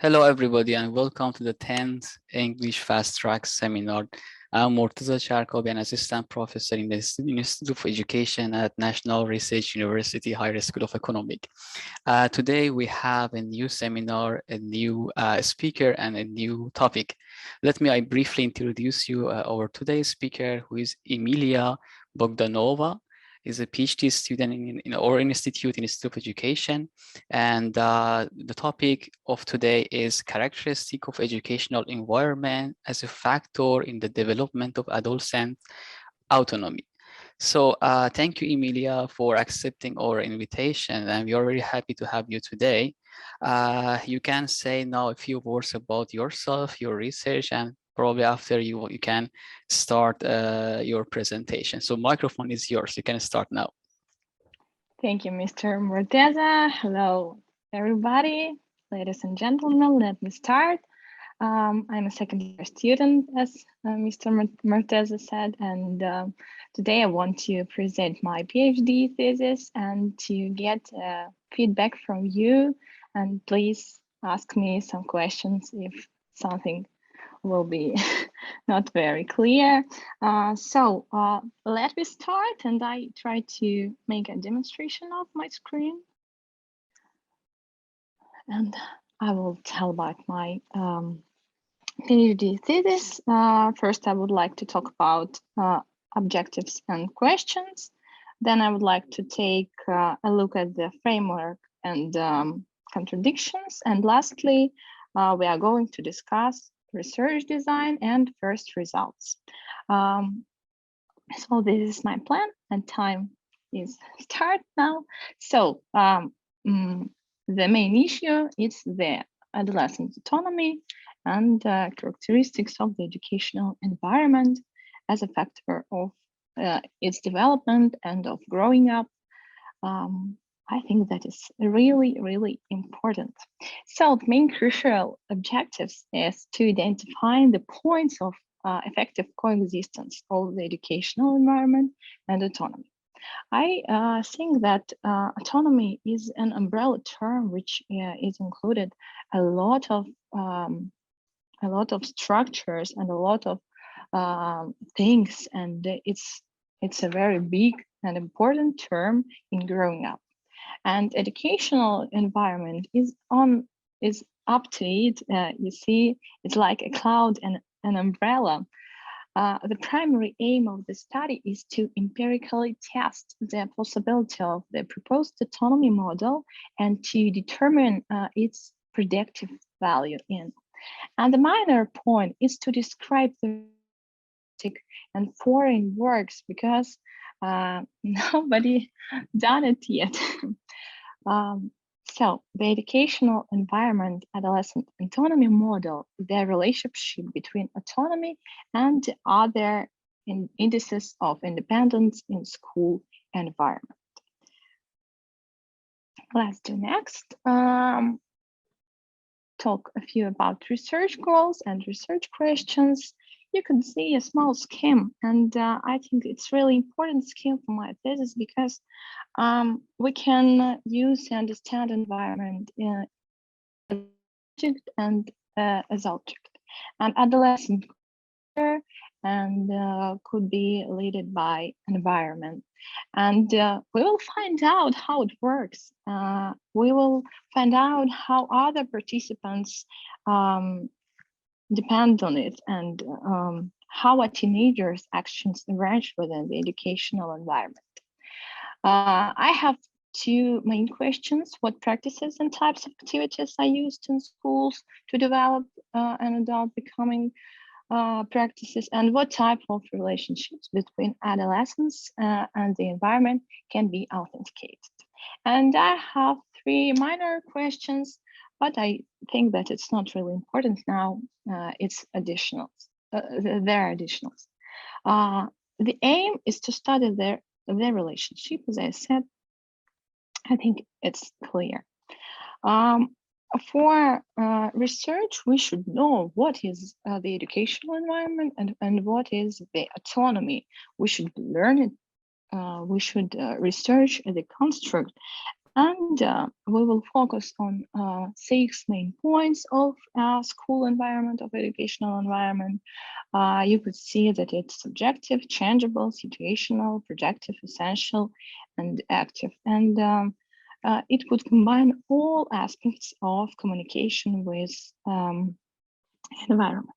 Hello, everybody, and welcome to the 10th English Fast Track Seminar. I'm Murtaza Charkobi, an assistant professor in the Institute of Education at National Research University Higher School of Economics. Today, we have a new seminar, a new speaker, and a new topic. Let me briefly introduce you our today's speaker, who is Emilia Bogdanova. Is a PhD student in our institute, Institute of Education. And the topic of today is characteristic of educational environment as a factor in the development of adolescent autonomy. So thank you, Emilia, for accepting our invitation. And we are very happy to have you today. You can say now a few words about yourself, your research, and probably after you can start your presentation. So microphone is yours. You can start now. Thank you, Mr. Murtaza. Hello, everybody. Ladies and gentlemen, let me start. I'm a second year student, as Mr. Murtaza said, and today I want to present my PhD thesis and to get feedback from you. And please ask me some questions if something will be not very clear. So let me start, and I try to make a demonstration of my screen. And I will tell about my PhD thesis. First, I would like to talk about objectives and questions. Then I would like to take a look at the framework and contradictions. And lastly, we are going to discuss research design and first results. So this is my plan, and time is start now. So the main issue is the adolescent autonomy and characteristics of the educational environment as a factor of its development and of growing up. I think that is really, really important. So the main crucial objectives is to identify the points of effective coexistence of the educational environment and autonomy. I think that autonomy is an umbrella term which is included a lot of structures and a lot of things, and it's a very big and important term in growing up. And educational environment is up to it. You see, it's like a cloud and an umbrella. The primary aim of the study is to empirically test the possibility of the proposed autonomy model and to determine its predictive value in. And the minor point is to describe the and foreign works, because nobody done it yet. So the educational environment adolescent autonomy model, the relationship between autonomy and other indices of independence in school environment. Let's do next. Talk a few about research goals and research questions. You can see a small scheme, and I think it's really important scheme for my thesis because we can use and understand environment in object and as object, and adolescent and could be led by environment, and we will find out how it works. We will find out how other participants depend on it, and how a teenager's actions emerge within the educational environment. I have two main questions: what practices and types of activities are used in schools to develop an adult becoming practices, and what type of relationships between adolescents and the environment can be authenticated. And I have three minor questions, but I think that it's not really important now. It's additionals. There are additionals. The aim is to study their relationship, as I said. I think it's clear. For research, we should know what is the educational environment and what is the autonomy. We should learn it. We should research the construct And we will focus on 6 main points of school environment, of educational environment. You could see that it's subjective, changeable, situational, projective, essential, and active. And it would combine all aspects of communication with environment.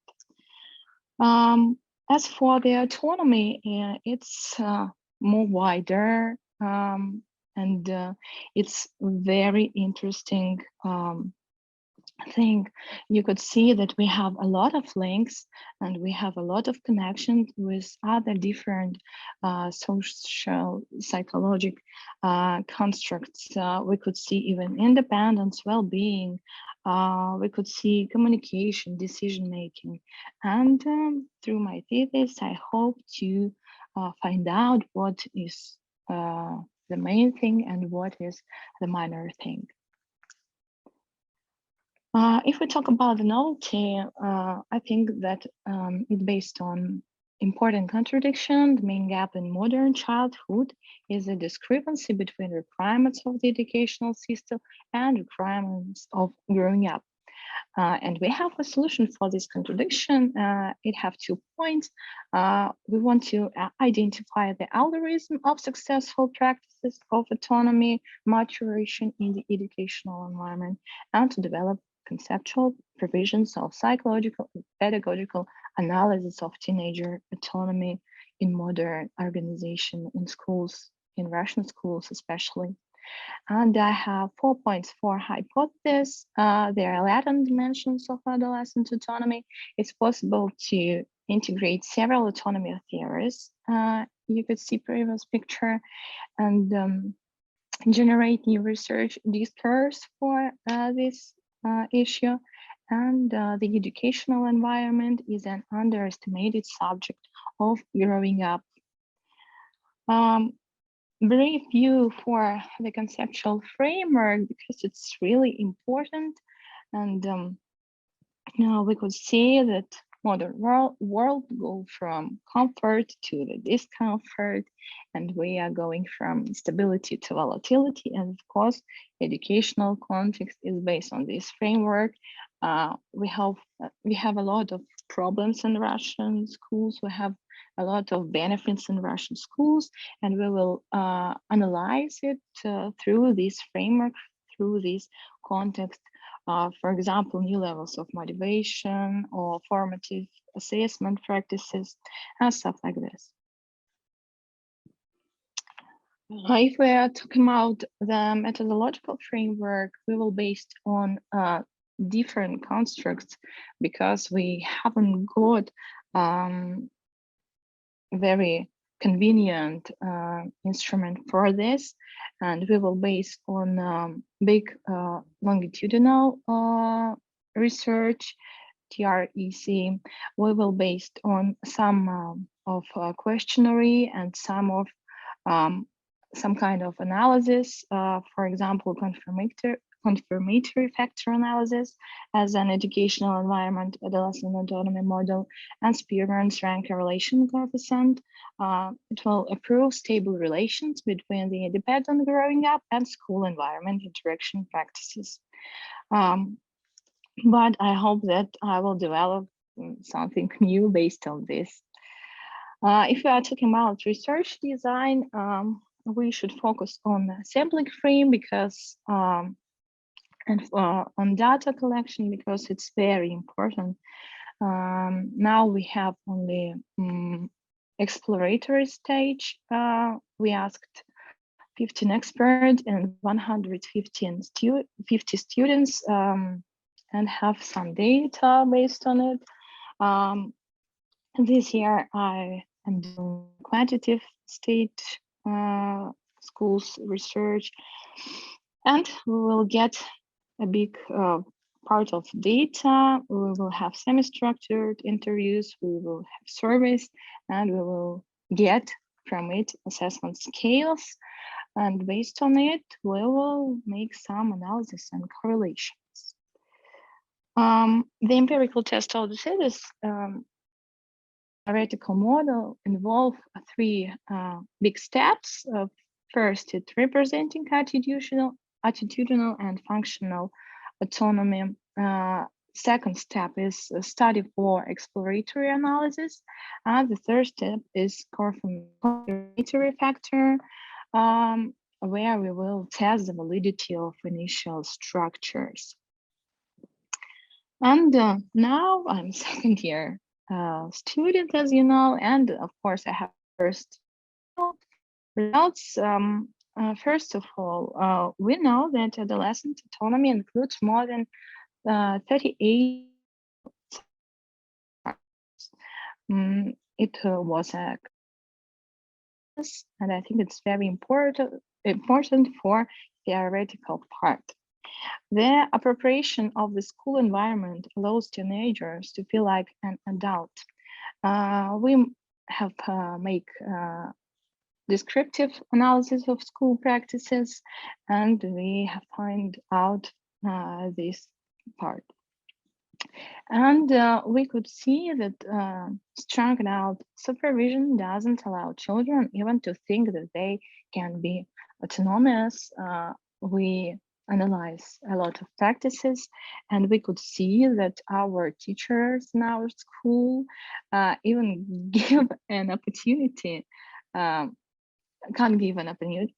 As for the autonomy, it's more wider, and it's very interesting thing. You could see that we have a lot of links and we have a lot of connections with other different social psychological constructs. We could see even independence, well-being. We could see communication, decision-making. And through my thesis, I hope to find out what is the main thing and what is the minor thing. If we talk about the novelty, I think that it's based on important contradiction. The main gap in modern childhood is a discrepancy between requirements of the educational system and requirements of growing up. And we have a solution for this contradiction. It have 2 points. We want to identify the algorithm of successful practices of autonomy, maturation in the educational environment, and to develop conceptual provisions of psychological and pedagogical analysis of teenager autonomy in modern organization in schools, in Russian schools especially. And I have 4 points for hypothesis. There are latent dimensions of adolescent autonomy. It's possible to integrate several autonomy theories. You could see previous picture and generate new research discourse for this issue. And the educational environment is an underestimated subject of growing up. Brief view for the conceptual framework, because it's really important. And now we could see that modern world go from comfort to the discomfort, and we are going from stability to volatility. And of course, educational context is based on this framework. We have a lot of problems in Russian schools. We have a lot of benefits in Russian schools, and we will analyze it through this framework, through this context. For example, new levels of motivation or formative assessment practices and stuff like this. If we are talking about the methodological framework, we will based on different constructs, because we haven't got very convenient instrument for this, and we will base on big longitudinal research, TREC. We will based on some of questionnaire and some kind of analysis, for example, confirmatory factor analysis as an educational environment, adolescent autonomy model, and Spearman's rank relation coefficient. It will approve stable relations between the independent growing up and school environment interaction practices. But I hope that I will develop something new based on this. If we are talking about research design, we should focus on sampling frame, because and on data collection, because it's very important. Now we have only exploratory stage. We asked 15 experts and 150 students and have some data based on it. This year I am doing quantitative state schools research, and we will get a big part of data. We will have semi-structured interviews, we will have surveys, and we will get from it assessment scales. And based on it, we will make some analysis and correlations. The empirical test of the thesis theoretical model involve 3 big steps. First, it's representing attitudinal attitudinal and functional autonomy. Second step is a study for exploratory analysis. And the third step is confirmatory factor, where we will test the validity of initial structures. And now I'm second year student, as you know, and of course I have first results. First of all, we know that adolescent autonomy includes more than 38. It was a, and I think it's very important for theoretical part. The appropriation of the school environment allows teenagers to feel like an adult. We have make descriptive analysis of school practices, and we have find out this part. And we could see that strong adult supervision doesn't allow children even to think that they can be autonomous. We analyze a lot of practices, and we could see that our teachers in our school even give an opportunity, can give an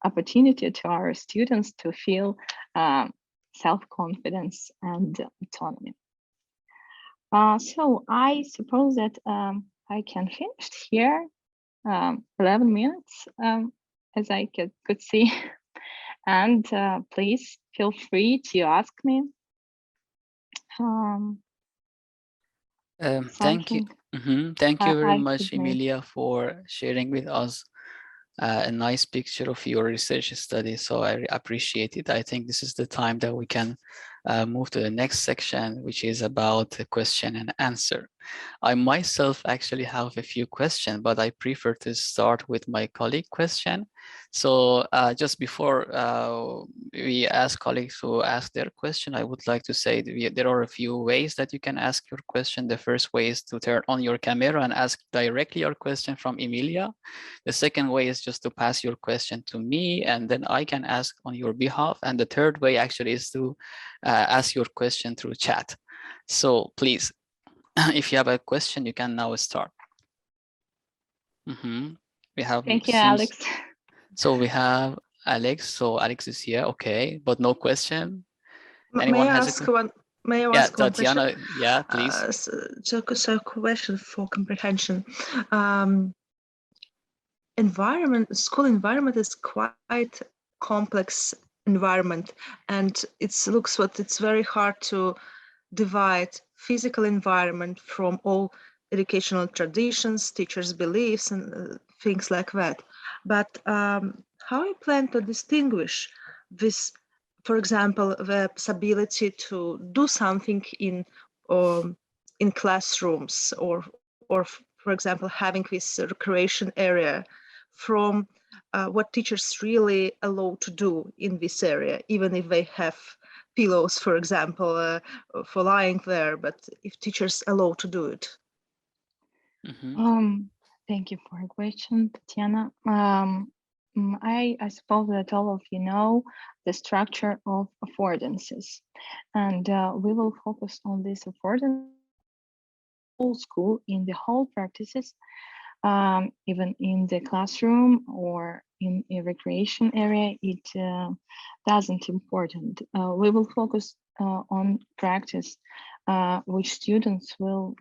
opportunity to our students to feel self-confidence and autonomy. So I suppose that I can finish here, 11 minutes, as I could see. And please feel free to ask me. Thank you. Thank you very much, could make. Emilia, for sharing with us a nice picture of your research study. So I appreciate it. I think this is the time that we can move to the next section, which is about the question and answer. I myself actually have a few questions, but I prefer to start with my colleague question. So just before we ask colleagues to ask their question, I would like to say that there are a few ways that you can ask your question. The first way is to turn on your camera and ask directly your question from Emilia. The second way is just to pass your question to me, and then I can ask on your behalf. And the third way actually is to ask your question through chat. So please, if you have a question, you can now start. We have. Thank you, Alex. So we have Alex. So Alex is here, okay, but no question. Anyone has a question? May I ask one Tatiana, question? yeah, please. So question for comprehension. School environment is quite complex environment, and it's very hard to divide physical environment from all educational traditions, teachers' beliefs, and things like that. But how you plan to distinguish this, for example, the possibility to do something in classrooms, or for example, having this recreation area, from what teachers really allow to do in this area, even if they have pillows, for example, for lying there, but if teachers allow to do it. Thank you for your question, Tatiana. I suppose that all of you know the structure of affordances, and we will focus on this affordance whole school in the whole practices, even in the classroom or in a recreation area. It doesn't important. We will focus on practice which students will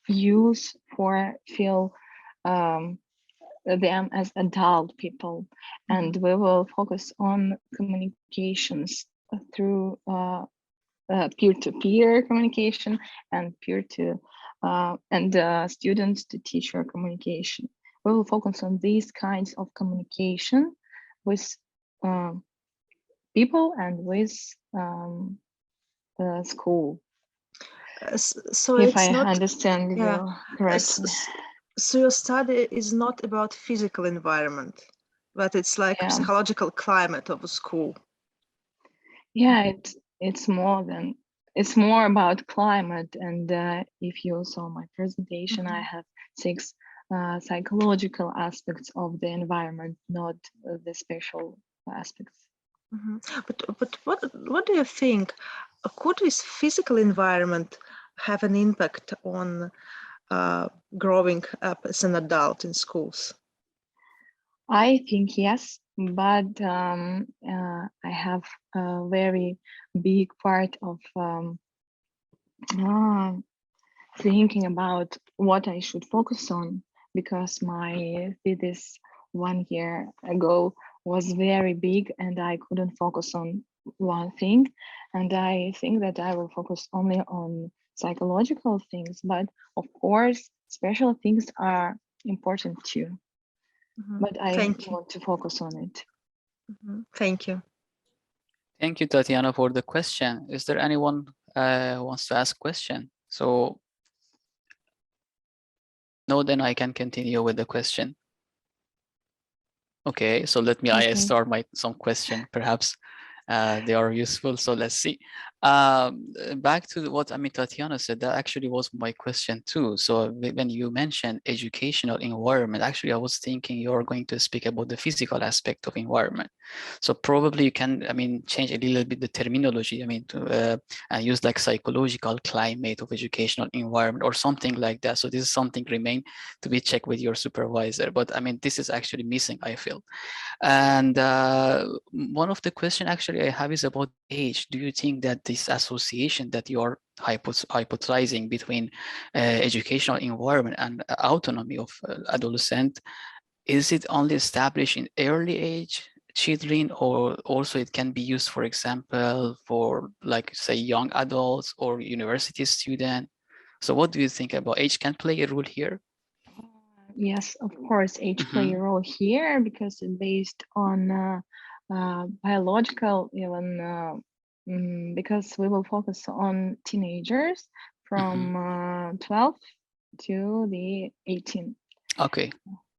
use for feel them as adult people, and we will focus on communications through peer-to-peer communication and student-to-teacher communication. We will focus on these kinds of communication with people and with the school. So if I understand you correctly. So your study is not about physical environment, but it's like psychological climate of a school. Yeah, it's more about climate. And if you saw my presentation, I have 6 psychological aspects of the environment, not the special aspects. But what do you think? Could this physical environment have an impact on growing up as an adult in schools? I think yes, but I have a very big part of thinking about what I should focus on, because my thesis 1 year ago was very big and I couldn't focus on one thing. And I think that I will focus only on psychological things, but of course, special things are important too. But I want to focus on it. Thank you. Thank you, Tatiana, for the question. Is there anyone who wants to ask a question? So, no, then I can continue with the question. Okay, so let me I start some question, perhaps they are useful. So let's see. Back to what Tatiana said, that actually was my question too. So when you mentioned educational environment, actually I was thinking you're going to speak about the physical aspect of environment. So probably you can, change a little bit the terminology, to use like psychological climate of educational environment or something like that. So this is something remain to be checked with your supervisor. But this is actually missing, I feel. And one of the question actually I have is about age. Do you think that this association that you are hypothesizing between educational environment and autonomy of adolescent, is it only established in early age children, or also it can be used, for example, for like say young adults or university student? So what do you think about age can play a role here? Yes, of course, age play a role here because it's based on biological, even because we will focus on teenagers from 12 to the 18. Okay.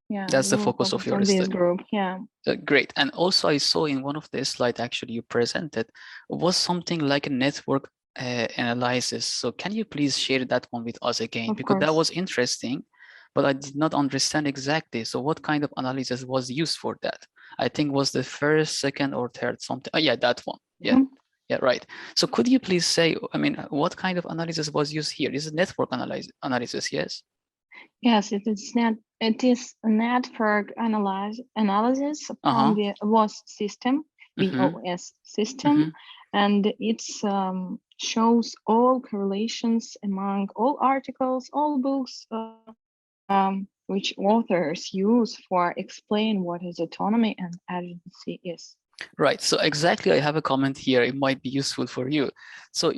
Yeah, that's the focus of your study. This group. Yeah. Great. And also I saw in one of the slides actually you presented was something like a network analysis. So can you please share that one with us again? Because that was interesting, but I did not understand exactly. So what kind of analysis was used for that? I think was the first, second, or third something. Oh yeah, that one. Yeah. Yeah, right. So could you please say, what kind of analysis was used here? Is it network analysis? Yes. Yes, it is a network analysis from the WOS system, WOS system, and it shows all correlations among all articles, all books, which authors use for explain what is autonomy and agency is. Right. So exactly, I have a comment here. It might be useful for you. So,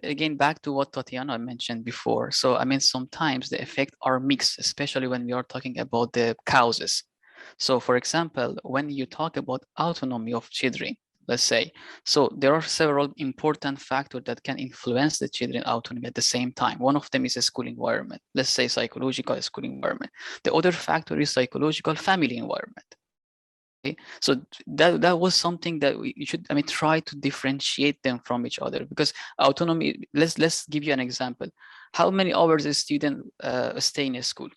again, back to what Tatiana mentioned before. So, sometimes the effects are mixed, especially when we are talking about the causes. So, for example, when you talk about autonomy of children, let's say, so there are several important factors that can influence the children autonomy at the same time. One of them is a school environment. Let's say psychological school environment. The other factor is psychological family environment. Okay. So that was something that we should try to differentiate them from each other, because autonomy, let's give you an example. How many hours a student stay in a school?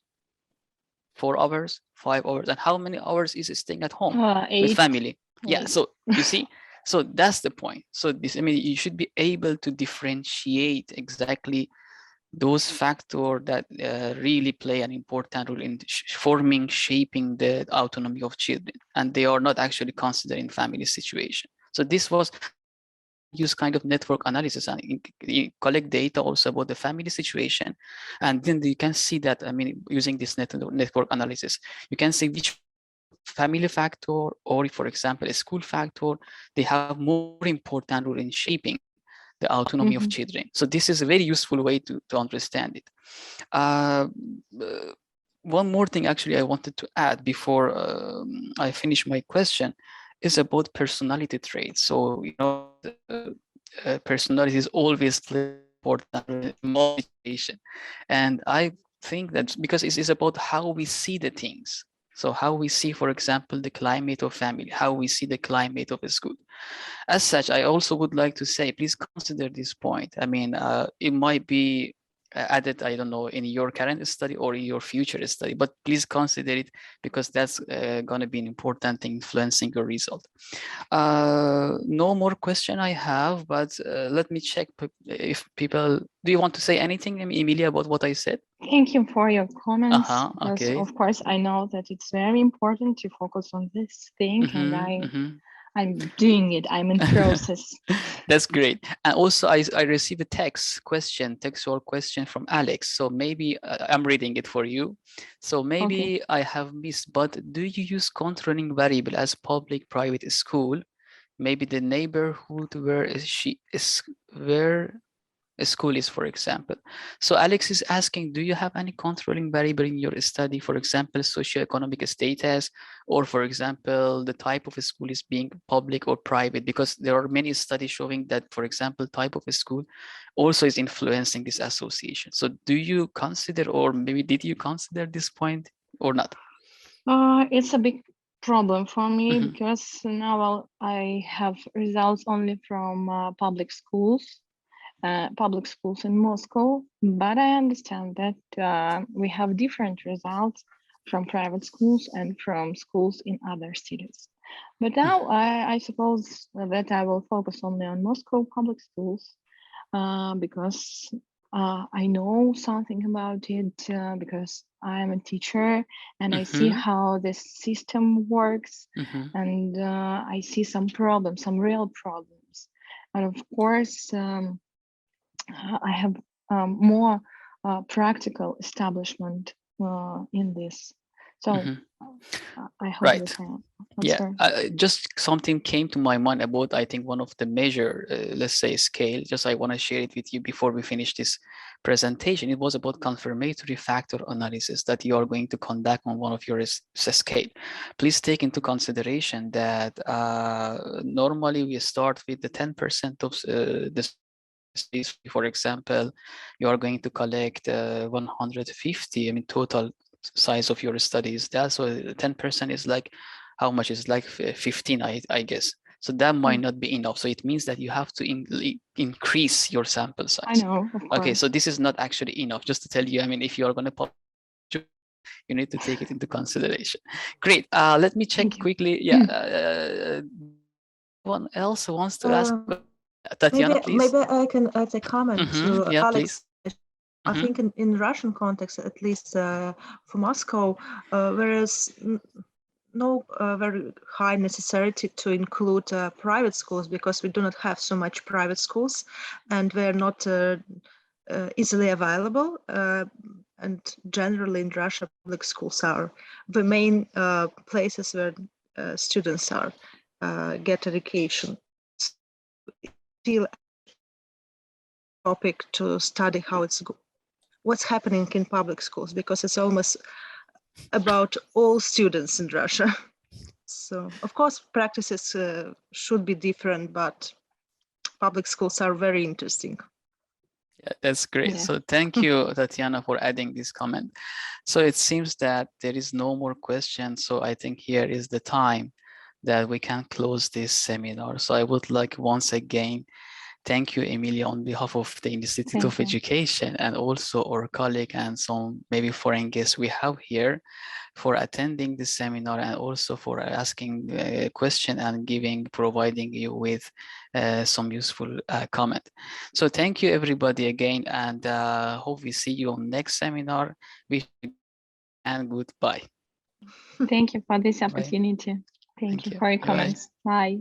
4 hours, 5 hours, and how many hours is staying at home with family? Yeah, so you see, so that's the point. So this, you should be able to differentiate exactly those factors that really play an important role in forming, shaping the autonomy of children, and they are not actually considered in family situation. So this was use kind of network analysis and collect data also about the family situation, and then you can see that using this network analysis, you can see which family factor, or for example a school factor, they have more important role in shaping the autonomy of children. So this is a very useful way to understand it. One more thing actually I wanted to add before I finish my question is about personality traits. So, personality is always important in motivation. And I think that because it is about how we see the things. So how we see, for example, the climate of family, how we see the climate of a school. As such, I also would like to say, please consider this point. It might be added, I don't know, in your current study or in your future study, but please consider it because that's going to be an important thing influencing your result. No more question I have, but let me check if people, do you want to say anything, Emilia, about what I said? Thank you for your comments. Okay. Of course, I know that it's very important to focus on this thing, and I'm doing it. I'm in process. That's great. And also, I received a textual question from Alex. So maybe I'm reading it for you. So maybe okay. I have missed, but do you use controlling variable as public-private school? Maybe the neighborhood where a school is, for example. So Alex is asking, do you have any controlling variable in your study, for example, socioeconomic status, or for example, the type of a school is being public or private? Because there are many studies showing that, for example, type of a school also is influencing this association. So do you consider, or maybe did you consider this point or not? It's a big problem for me because now I have results only from public schools in Moscow, but I understand that we have different results from private schools and from schools in other cities. But now I suppose that I will focus only on Moscow public schools because I know something about it because I am a teacher and I see how this system works, and I see some problems, some real problems. And of course, I have more practical establishment in this. So I hope right. this can answer. Yeah, just something came to my mind about, I think, one of the measure, let's say, scale. Just I want to share it with you before we finish this presentation. It was about confirmatory factor analysis that you are going to conduct on one of your scale. Please take into consideration that normally we start with the 10% of this. For example, you are going to collect 150, total size of your studies. That's so 10% is like, how much is like 15, I guess. So that might not be enough. So it means that you have to increase your sample size. I know, of course. Okay, so this is not actually enough. Just to tell you, if you are going to publish, you need to take it into consideration. Great. Let me check quickly. Yeah. One else wants to ask? Tatiana, please. Maybe I can add a comment to Alex. Please. I think in Russian context, at least for Moscow, whereas no very high necessity to include private schools because we do not have so much private schools and they're not easily available. And generally in Russia, public schools are the main places where students are get education. Still topic to study how what's happening in public schools because it's almost about all students in Russia. So of course practices should be different, but public schools are very interesting. Yeah, that's great. So thank you, Tatiana, for adding this comment. So it seems that there is no more questions. So I think here is the time that we can close this seminar. So I would like once again thank you, Emilia, on behalf of the Institute of Education and also our colleague and some maybe foreign guests we have here for attending this seminar and also for asking a question and providing you with some useful comment. So thank you everybody again, and hope we see you on next seminar. And goodbye. Thank you for this opportunity. Thank you for your comments. Bye.